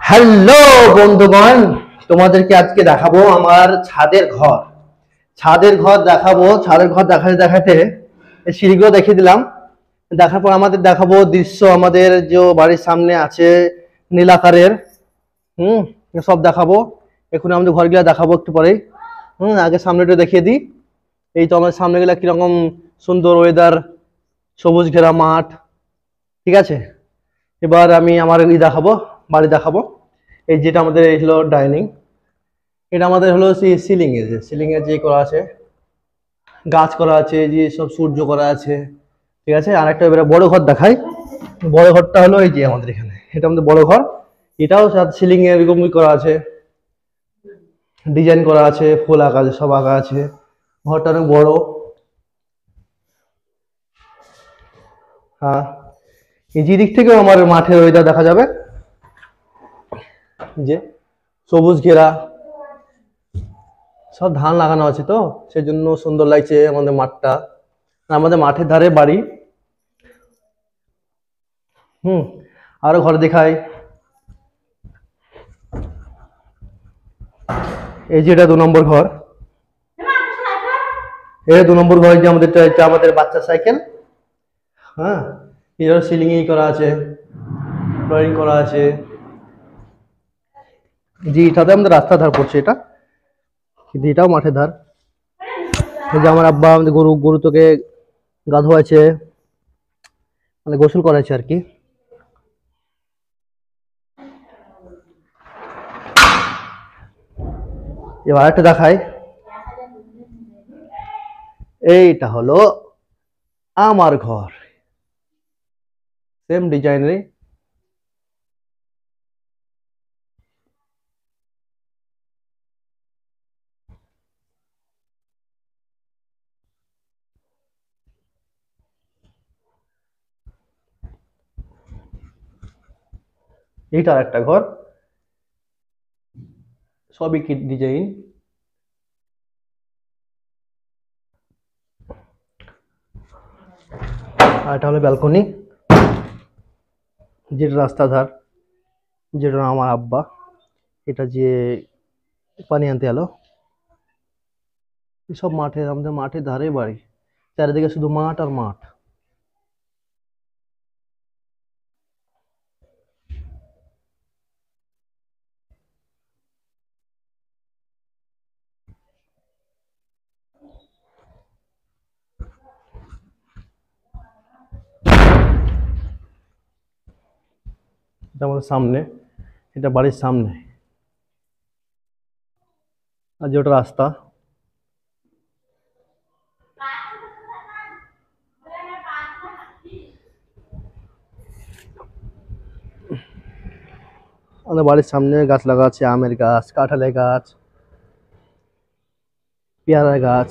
Hello বন্ধুগণ, তোমাদেরকে আজকে দেখাবো আমার ছাদের ঘর দেখাবো। ছাদের ঘর দেখাতে দেখাতে এই সিঁড়িগুলো দেখিয়ে দিলাম। দেখার পর আমাদের দেখাবো দৃশ্য আমাদের যে বাড়ির সামনে আছে নীলাকারের। হুম, সব দেখাবো। এখন আমাদের ঘরগুলো দেখাবো একটু পরেই। আগে সামনেটা দেখিয়ে দিই। এই তো আমাদের সামনে গেলে কিরকম সুন্দর ওয়েদার, সবুজ ঘেরা মাঠ। ঠিক আছে, এবার আমি আমার দেখাবো, বাড়ি দেখাবো। এই যেটা আমাদের এই হলো ডাইনিং। এটা আমাদের হলো সিলিং এ যে করা আছে, গাছ করা আছে, যে সব সূর্য করা আছে। ঠিক আছে, আর একটা এবারে বড় ঘর দেখাই। বড় ঘরটা হলো এই যে আমাদের এখানে, এটা আমাদের বড় ঘর। এটাও সিলিং এ এরকমই করা আছে, ডিজাইন করা আছে, ফুল আঁকা আছে, সব আঁকা আছে। ঘরটা অনেক বড়। হ্যাঁ, এই যে দিক থেকেও আমার মাঠের ওইটা দেখা যাবে, যে সবুজ ঘেরা, সব ধান লাগানো আছে, তো সেজন্য সুন্দর লাগছে আমাদের মাঠটা। আমাদের মাঠের ধারে বাড়ি। আরো ঘর দেখাই। এই যে এটা 2 নম্বর ঘর। এটা 2 নম্বর ঘর, যে আমাদের এটা আমাদের বাচ্চা সাইকেল। হ্যাঁ, এর সিলিং করা আছে, ড্রয়িং করা আছে। জি, এটাতে আমাদের রাস্তার ধার পড়ছে এটা, কিন্তু এটাও মাঠের ধার। এই যে আমার আব্বা আমাদের গরু তোকে গা ধোয়াছে, মানে গোসল করাছে আর কি। এবার একটা দেখাই। এইটা হলো আমার ঘর, সেম ডিজাইনেরই। এইটা আর একটা ঘর, সবই কি ডিজাইন। আর এটা হলো ব্যালকনি, যেটা রাস্তা ধার, যেটা আমার আব্বা এটা যে পানি আনতে এলো। সব মাঠে, আমাদের মাঠের ধারে বাড়ি, চারিদিকে শুধু মাঠ আর মাঠ। এটা আমাদের সামনে, এটা বাড়ির সামনে, আর যে ওটা রাস্তা। আমাদের বাড়ির সামনে গাছ লাগা আছে, আমের গাছ, কাঁঠালের গাছ, পেয়ারা গাছ।